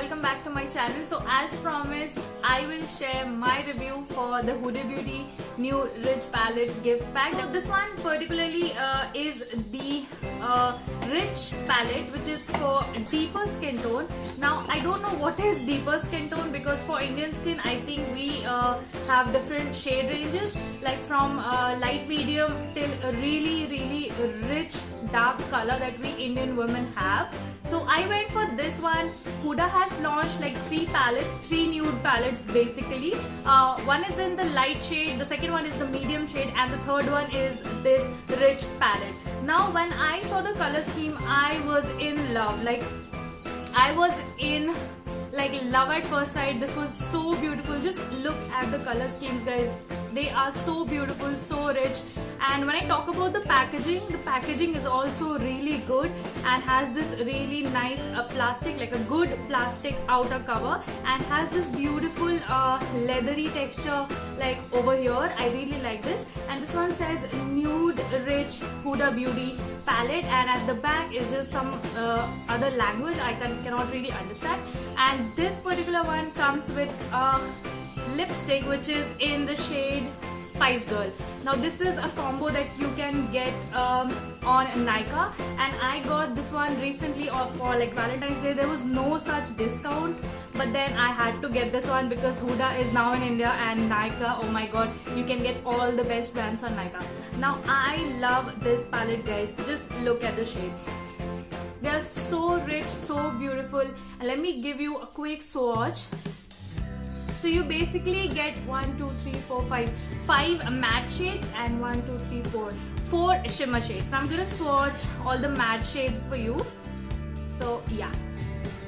welcome back to my channel. So as promised, I will share my review for the Huda Beauty new Rich Palette gift pack. So this one particularly is the Rich Palette, which is for deeper skin tone. Now I don't know what is deeper skin tone, because for Indian skin I think we have different shade ranges, like from light medium till a really rich dark color that we Indian women have. So I went for this one. Huda has launched like three nude palettes basically. One is in the light shade, the second one is the medium shade, and the third one is this rich palette. Now when I saw the color scheme, I was in love. I was in love at first sight. This was so beautiful. Just look at the color schemes, guys. They are so beautiful, so rich. And when I talk about the packaging is also really good and has this really nice plastic, like a good plastic outer cover, and has this beautiful leathery texture like over here. I really like this. And this one says Nude Rich Huda Beauty Palette, and at the back is just some other language I cannot really understand. And this particular one comes with a lipstick which is in the shade Spice Girl. Now this is a combo that you can get on Nykaa, and I got this one recently for like Valentine's Day. There was no such discount, but then I had to get this one because Huda is now in India, and Nykaa, oh my god, you can get all the best brands on Nykaa. Now I love this palette, guys. Just look at the shades. They are so rich, so beautiful. And let me give you a quick swatch. So you basically get 5 matte shades and 4 shimmer shades. Now I'm gonna swatch all the matte shades for you. So yeah.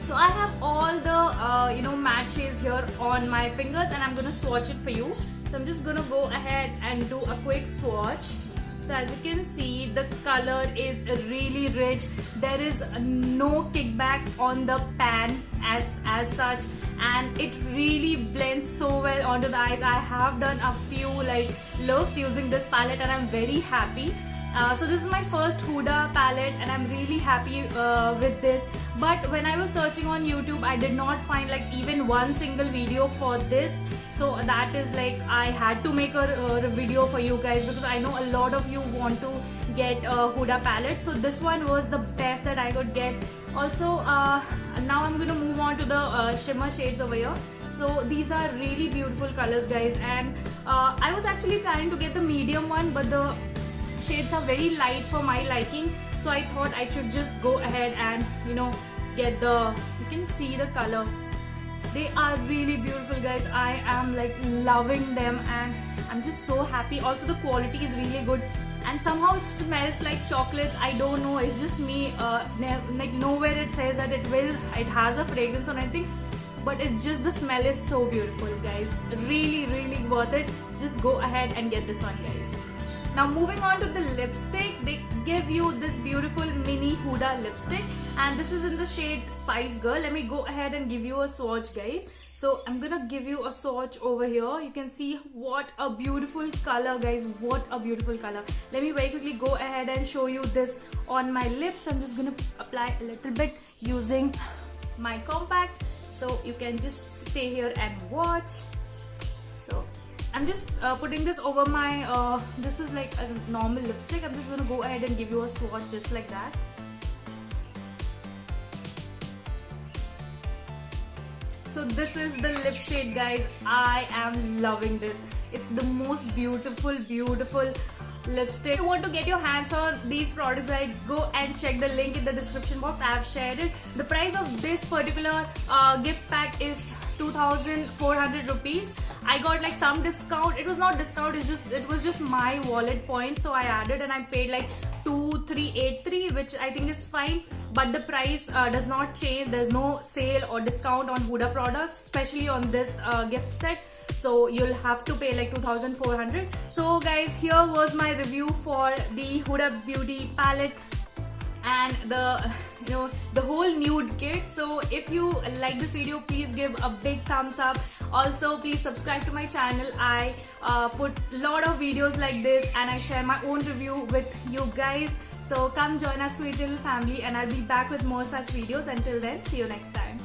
So I have all the matte shades here on my fingers, and I'm gonna swatch it for you. So I'm just gonna go ahead and do a quick swatch. So as you can see, the color is really rich. There is no kickback on the pan as such, and it really blends so well onto the eyes. I have done a few looks using this palette, and I'm very happy. So this is my first Huda palette, and I'm really happy with this. But when I was searching on YouTube, I did not find even one single video for this. So that is I had to make a video for you guys, because I know a lot of you want to get a Huda palette. So this one was the best that I could get. Also, now I'm going to move on to the shimmer shades over here. So these are really beautiful colors, guys. And I was actually planning to get the medium one, but the shades are very light for my liking. So I thought I should just go ahead and get you can see the color. They are really beautiful, guys. I am loving them, and I'm just so happy. Also the quality is really good, and somehow it smells like chocolates. I don't know, it's just me. Nowhere it says that it has a fragrance or anything, but it's just the smell is so beautiful, guys. Really worth it. Just go ahead and get this one, guys. Now moving on to the lipstick, they give you this beautiful mini Huda lipstick, and this is in the shade Spice Girl. Let me go ahead and give you a swatch, guys. So I'm gonna give you a swatch over here. You can see what a beautiful color, guys. What a beautiful color. Let me very quickly go ahead and show you this on my lips. I'm just gonna apply a little bit using my compact, so you can just stay here and watch. So I'm just putting this over my, this is like a normal lipstick. I'm just going to go ahead and give you a swatch just like that. So this is the lip shade, guys. I am loving this. It's the most beautiful lipstick. If you want to get your hands on these products, guys, go and check the link in the description box. I have shared it. The price of this particular gift pack is 2,400 rupees. I got some discount. It was not discount, it was just my wallet points, so I added, and I paid 2,383, which I think is fine. But the price does not change. There's no sale or discount on Huda products, especially on this gift set. So you'll have to pay 2,400. So guys, here was my review for the Huda Beauty palette and the whole nude kit. So if you like this video, please give a big thumbs up. Also please subscribe to my channel. I put a lot of videos like this, and I share my own review with you guys. So come join our sweet little family, and I'll be back with more such videos. Until then, see you next time.